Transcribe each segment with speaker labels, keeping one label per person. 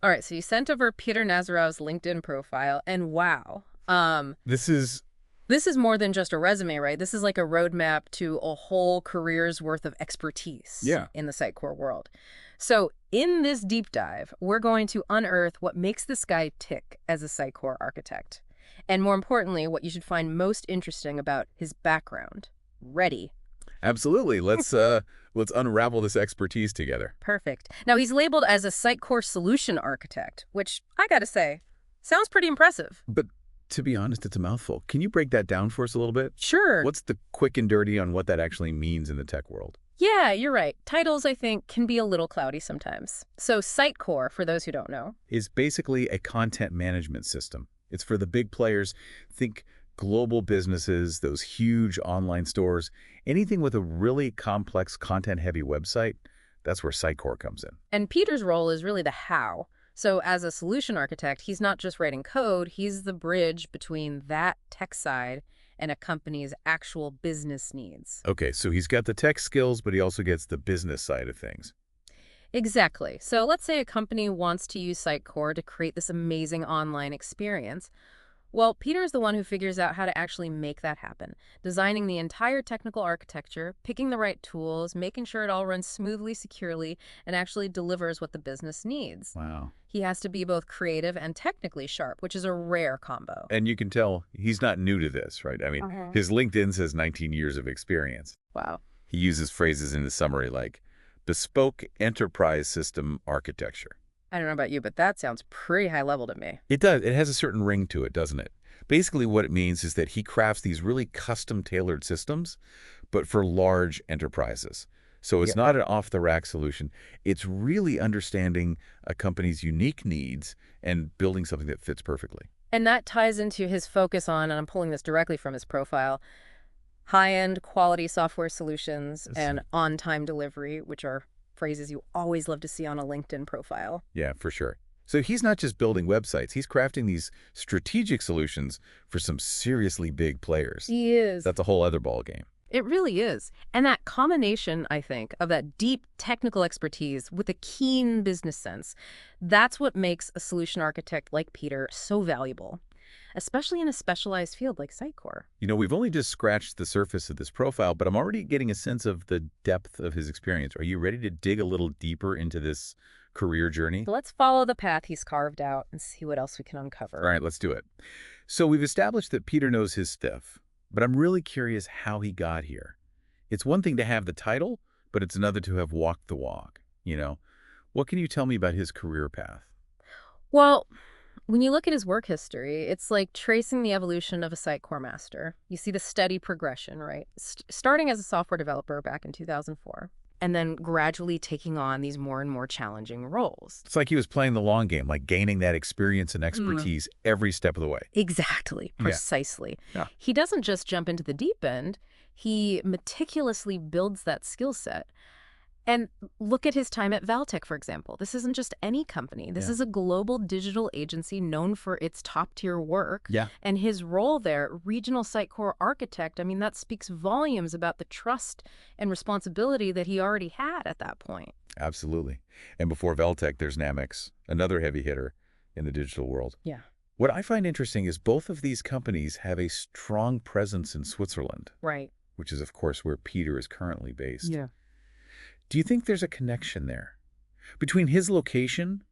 Speaker 1: All right, so you sent over Peter Nazarov's LinkedIn profile, and wow.
Speaker 2: This is,
Speaker 1: This is more than just a resume, right? This is like a roadmap to a whole career's worth of expertise
Speaker 2: yeah,
Speaker 1: in the Sitecore world. So in this deep dive, we're going to unearth what makes this guy tick as a Sitecore architect. And more importantly, what you should find most interesting about his background. Ready.
Speaker 2: absolutely. Let's unravel this expertise together.
Speaker 1: Perfect. Now, he's labeled as a Sitecore solution architect, which I gotta say, sounds pretty impressive.
Speaker 2: But to be honest, it's a mouthful. Can you break that down for us a little bit?
Speaker 1: Sure.
Speaker 2: What's the quick and dirty on what that actually means in the tech world?
Speaker 1: Yeah, you're right. Titles, I think, can be a little cloudy sometimes. So Sitecore, for those who don't know.
Speaker 2: Is basically a content management system. It's for the big players. Think global businesses, those huge online stores, anything with a really complex content-heavy website, that's where Sitecore comes in.
Speaker 1: And Peter's role is really the how. So as a solution architect, he's not just writing code, he's the bridge between that tech side and a company's actual business needs.
Speaker 2: Okay, so he's got the tech skills, but he also gets the business side of things.
Speaker 1: Exactly. So let's say a company wants to use Sitecore to create this amazing online experience. Well, Peter is the one who figures out how to actually make that happen, designing the entire technical architecture, picking the right tools, making sure it all runs smoothly, securely, and actually delivers what the business needs.
Speaker 2: Wow.
Speaker 1: He has to be both creative and technically sharp, which is a rare combo.
Speaker 2: And you can tell he's not new to this, right? I mean, his LinkedIn says 19 years of experience.
Speaker 1: Wow.
Speaker 2: He uses phrases in the summary like bespoke enterprise system architecture.
Speaker 1: I don't know about you, but that sounds pretty high level to me.
Speaker 2: It does. It has a certain ring to it, doesn't it? Basically, what it means is that he crafts these really custom-tailored systems, but for large enterprises. So it's not an off-the-rack solution. It's really understanding a company's unique needs and building something that fits perfectly.
Speaker 1: And that ties into his focus on, and I'm pulling this directly from his profile, high-end quality software solutions and on-time delivery, which are phrases you always love to see on a LinkedIn profile.
Speaker 2: Yeah, for sure. So he's not just building websites. He's crafting these strategic solutions for some seriously big players.
Speaker 1: He is.
Speaker 2: That's a whole other ballgame.
Speaker 1: It really is. And that combination, I think, of that deep technical expertise with a keen business sense, that's what makes a solution architect like Peter so valuable, especially in a specialized field like Sitecore.
Speaker 2: You know, we've only just scratched the surface of this profile, but I'm already getting a sense of the depth of his experience. Are you ready to dig a little deeper into this career journey?
Speaker 1: So let's follow the path he's carved out and see what else we can uncover.
Speaker 2: All right, let's do it. So we've established that Peter knows his stuff, but I'm really curious how he got here. It's one thing to have the title, but it's another to have walked the walk, you know? What can you tell me about his career path?
Speaker 1: Well, when you look at his work history, it's like tracing the evolution of a Sitecore master. You see the steady progression, right? Starting as a software developer back in 2004, and then gradually taking on these more and more challenging roles.
Speaker 2: It's like he was playing the long game, like gaining that experience and expertise every step of the way.
Speaker 1: Exactly,
Speaker 2: Yeah.
Speaker 1: precisely.
Speaker 2: Yeah.
Speaker 1: He doesn't just jump into the deep end. He meticulously builds that skill set. And look at his time at Valtech, for example. This isn't just any company. This
Speaker 2: Yeah.
Speaker 1: is a global digital agency known for its top-tier work.
Speaker 2: Yeah.
Speaker 1: And his role there, regional Sitecore architect, I mean, that speaks volumes about the trust and responsibility that he already had at that point.
Speaker 2: Absolutely. And before Veltec, there's Namex, another heavy hitter in the digital world.
Speaker 1: Yeah.
Speaker 2: What I find interesting is both of these companies have a strong presence in Switzerland,
Speaker 1: Right.
Speaker 2: which is, of course, where Peter is currently based.
Speaker 1: Yeah.
Speaker 2: Do you think there's a connection there between his location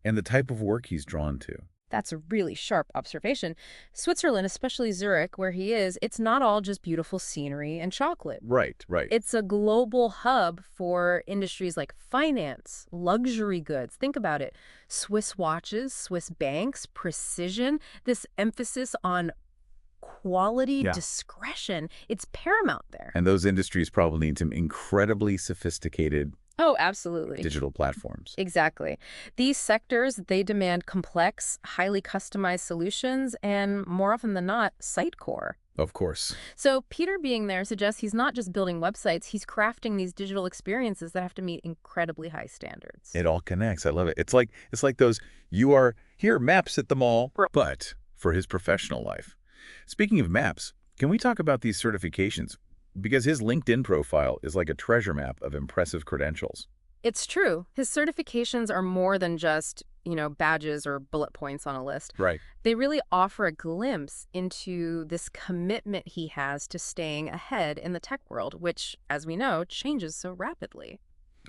Speaker 2: and the type of work he's drawn to?
Speaker 1: That's a really sharp observation. Switzerland, especially Zurich, where he is, it's not all just beautiful scenery and chocolate.
Speaker 2: Right, right.
Speaker 1: It's a global hub for industries like finance, luxury goods. Think about it. Swiss watches, Swiss banks, precision, this emphasis on quality,
Speaker 2: Yeah.
Speaker 1: discretion. It's paramount there.
Speaker 2: And those industries probably need some incredibly sophisticated
Speaker 1: Oh, absolutely.
Speaker 2: digital platforms.
Speaker 1: Exactly. These sectors, they demand complex, highly customized solutions and, more often than not, Sitecore.
Speaker 2: Of course.
Speaker 1: So Peter being there suggests he's not just building websites, he's crafting these digital experiences that have to meet incredibly high standards.
Speaker 2: It all connects. I love it. It's like those, you are here, maps at the mall, but for his professional life. Speaking of maps, can we talk about these certifications? Because his LinkedIn profile is like a treasure map of impressive credentials.
Speaker 1: It's true. His certifications are more than just, badges or bullet points on a list.
Speaker 2: Right.
Speaker 1: They really offer a glimpse into this commitment he has to staying ahead in the tech world, which, as we know, changes so rapidly.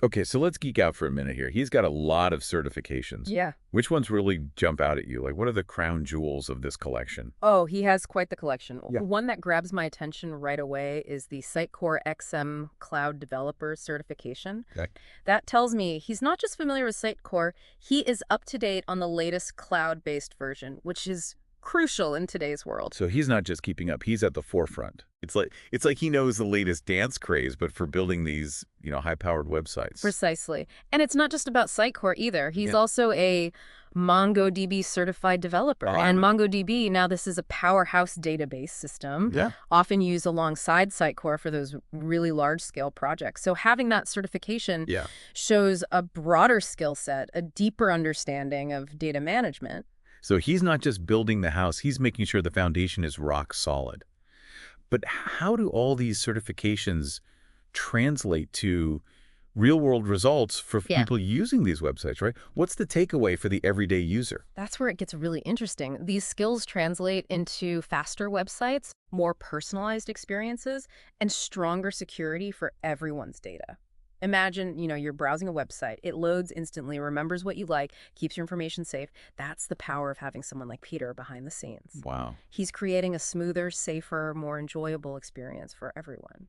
Speaker 2: Okay, so let's geek out for a minute here. He's got a lot of certifications.
Speaker 1: Yeah.
Speaker 2: Which ones really jump out at you? Like, what are the crown jewels of this collection?
Speaker 1: Oh, he has quite the collection.
Speaker 2: Yeah.
Speaker 1: One that grabs my attention right away is the Sitecore XM Cloud Developer Certification.
Speaker 2: Okay.
Speaker 1: That tells me he's not just familiar with Sitecore, he is up to date on the latest cloud-based version, which is crucial in today's world.
Speaker 2: So he's not just keeping up, he's at the forefront. It's like he knows the latest dance craze, but for building these, high-powered websites.
Speaker 1: Precisely. And it's not just about Sitecore either. He's
Speaker 2: Yeah.
Speaker 1: also a MongoDB certified developer.
Speaker 2: Oh,
Speaker 1: And MongoDB, now this is a powerhouse database system,
Speaker 2: Yeah.
Speaker 1: often used alongside Sitecore for those really large-scale projects. So having that certification
Speaker 2: Yeah.
Speaker 1: shows a broader skill set, a deeper understanding of data management.
Speaker 2: So he's not just building the house, he's making sure the foundation is rock solid. But how do all these certifications translate to real-world results for
Speaker 1: Yeah.
Speaker 2: people using these websites, right? What's the takeaway for the everyday user?
Speaker 1: That's where it gets really interesting. These skills translate into faster websites, more personalized experiences, and stronger security for everyone's data. Imagine, you're browsing a website. It loads instantly, remembers what you like, keeps your information safe. That's the power of having someone like Peter behind the scenes.
Speaker 2: Wow.
Speaker 1: He's creating a smoother, safer, more enjoyable experience for everyone.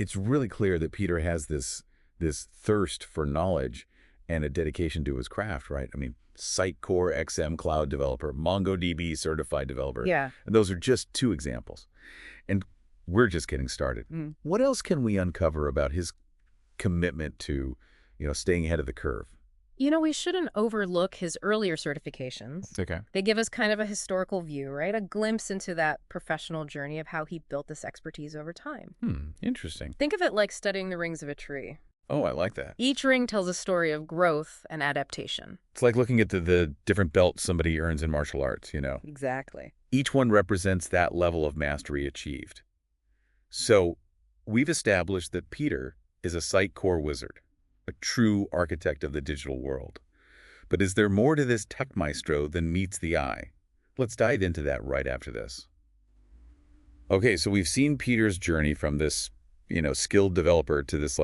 Speaker 2: It's really clear that Peter has this thirst for knowledge and a dedication to his craft, right? I mean, Sitecore XM Cloud Developer, MongoDB Certified Developer.
Speaker 1: Yeah.
Speaker 2: And those are just two examples. And we're just getting started.
Speaker 1: Mm.
Speaker 2: What else can we uncover about his commitment to, staying ahead of the curve?
Speaker 1: We shouldn't overlook his earlier certifications.
Speaker 2: Okay.
Speaker 1: They give us kind of a historical view, right? A glimpse into that professional journey of how he built this expertise over time.
Speaker 2: Interesting.
Speaker 1: Think of it like studying the rings of a tree.
Speaker 2: Oh, I like that.
Speaker 1: Each ring tells a story of growth and adaptation.
Speaker 2: It's like looking at the different belts somebody earns in martial arts,
Speaker 1: Exactly.
Speaker 2: Each one represents that level of mastery achieved. So we've established that Peter is a Sitecore wizard, a true architect of the digital world. But is there more to this tech maestro than meets the eye? Let's dive into that right after this. Okay, so we've seen Peter's journey from this, skilled developer to this,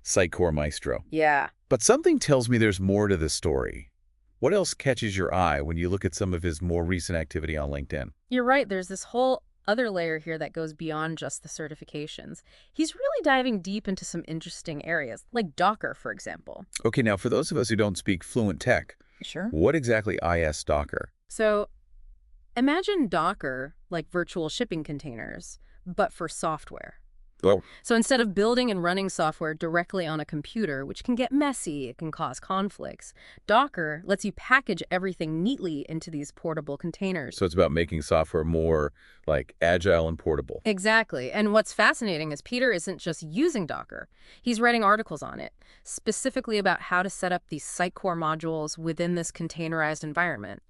Speaker 2: Sitecore maestro.
Speaker 1: Yeah.
Speaker 2: But something tells me there's more to this story. What else catches your eye when you look at some of his more recent activity on LinkedIn?
Speaker 1: You're right. There's this whole other layer here that goes beyond just the certifications. He's really diving deep into some interesting areas, like Docker, for example.
Speaker 2: Okay, now for those of us who don't speak fluent tech,
Speaker 1: Sure.
Speaker 2: what exactly is Docker?
Speaker 1: So imagine Docker like virtual shipping containers, but for software.
Speaker 2: Well,
Speaker 1: So instead of building and running software directly on a computer, which can get messy, it can cause conflicts, Docker lets you package everything neatly into these portable containers.
Speaker 2: so it's about making software more agile and portable.
Speaker 1: Exactly. And what's fascinating is Peter isn't just using Docker. He's writing articles on it, specifically about how to set up these Sitecore modules within this containerized environment.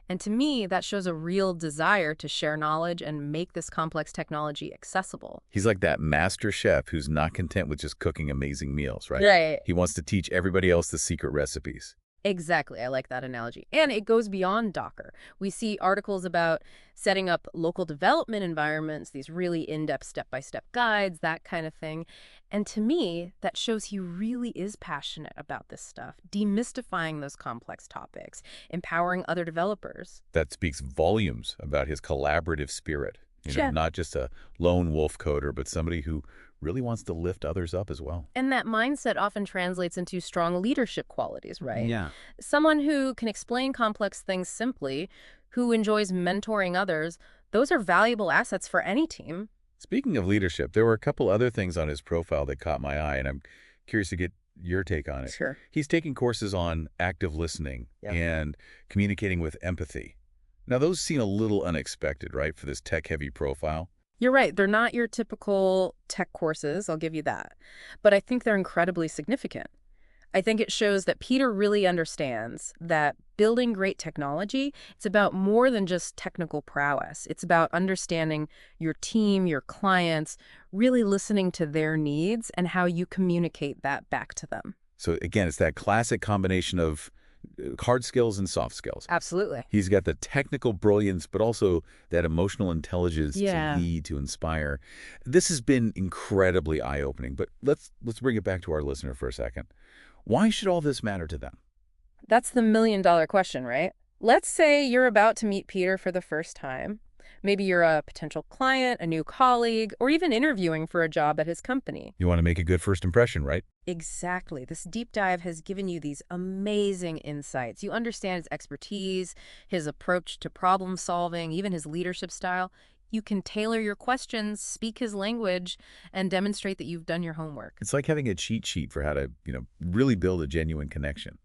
Speaker 1: And to me, that shows a real desire to share knowledge and make this complex technology accessible.
Speaker 2: He's like that master chef who's not content with just cooking amazing meals, right?
Speaker 1: Right.
Speaker 2: He wants to teach everybody else the secret recipes.
Speaker 1: Exactly. I like that analogy. And it goes beyond Docker. We see articles about setting up local development environments, these really in-depth step-by-step guides, that kind of thing. And to me, that shows he really is passionate about this stuff, demystifying those complex topics, empowering other developers.
Speaker 2: That speaks volumes about his collaborative spirit.
Speaker 1: Yeah.
Speaker 2: Not just a lone wolf coder, but somebody who really wants to lift others up as well.
Speaker 1: And that mindset often translates into strong leadership qualities, right?
Speaker 2: Yeah.
Speaker 1: Someone who can explain complex things simply, who enjoys mentoring others, those are valuable assets for any team.
Speaker 2: Speaking of leadership, there were a couple other things on his profile that caught my eye, and I'm curious to get your take on it.
Speaker 1: Sure.
Speaker 2: He's taking courses on active listening and communicating with empathy. Now, those seem a little unexpected, right, for this tech-heavy profile?
Speaker 1: You're right. They're not your typical tech courses, I'll give you that. But I think they're incredibly significant. I think it shows that Peter really understands that building great technology, it's about more than just technical prowess. It's about understanding your team, your clients, really listening to their needs and how you communicate that back to them.
Speaker 2: So again, it's that classic combination of hard skills and soft skills.
Speaker 1: Absolutely.
Speaker 2: He's got the technical brilliance, but also that emotional intelligence to
Speaker 1: Yeah.
Speaker 2: lead, to inspire. This has been incredibly eye-opening, but let's bring it back to our listener for a second. Why should all this matter to them?
Speaker 1: That's the million-dollar question, right? Let's say you're about to meet Peter for the first time. Maybe you're a potential client, a new colleague, or even interviewing for a job at his company.
Speaker 2: You want to make a good first impression, right?
Speaker 1: Exactly. This deep dive has given you these amazing insights. You understand his expertise, his approach to problem solving, even his leadership style. You can tailor your questions, speak his language, and demonstrate that you've done your homework.
Speaker 2: It's like having a cheat sheet for how to, really build a genuine connection.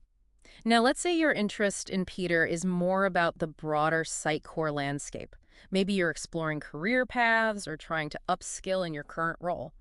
Speaker 1: Now, let's say your interest in Peter is more about the broader Sitecore landscape. Maybe you're exploring career paths or trying to upskill in your current role.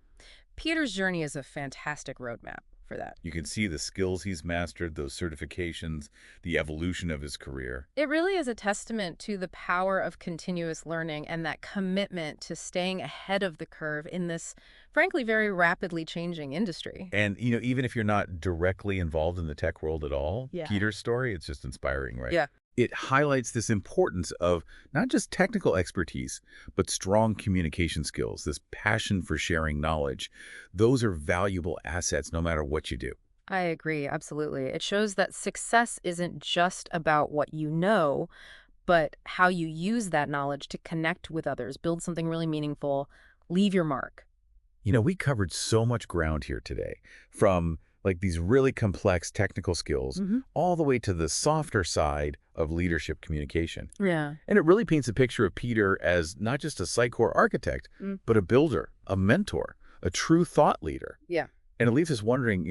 Speaker 1: Peter's journey is a fantastic roadmap for that.
Speaker 2: You can see the skills he's mastered, those certifications, the evolution of his career.
Speaker 1: It really is a testament to the power of continuous learning and that commitment to staying ahead of the curve in this, frankly, very rapidly changing industry.
Speaker 2: And, even if you're not directly involved in the tech world at all,
Speaker 1: Yeah.
Speaker 2: Peter's story, it's just inspiring, right?
Speaker 1: Yeah.
Speaker 2: It highlights this importance of not just technical expertise, but strong communication skills, this passion for sharing knowledge. Those are valuable assets no matter what you do.
Speaker 1: I agree, absolutely. It shows that success isn't just about what you know, but how you use that knowledge to connect with others, build something really meaningful, leave your mark.
Speaker 2: We covered so much ground here today, from like these really complex technical skills all the way to the softer side of leadership communication.
Speaker 1: Yeah.
Speaker 2: And it really paints a picture of Peter as not just a Sitecore architect,
Speaker 1: Mm.
Speaker 2: but a builder, a mentor, a true thought leader.
Speaker 1: Yeah.
Speaker 2: And it leaves us wondering,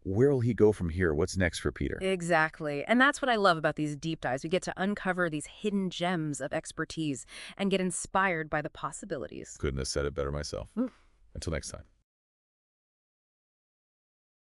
Speaker 2: where will he go from here? What's next for Peter?
Speaker 1: Exactly. And that's what I love about these deep dives. We get to uncover these hidden gems of expertise and get inspired by the possibilities.
Speaker 2: Couldn't have said it better myself.
Speaker 1: Mm.
Speaker 2: Until next time.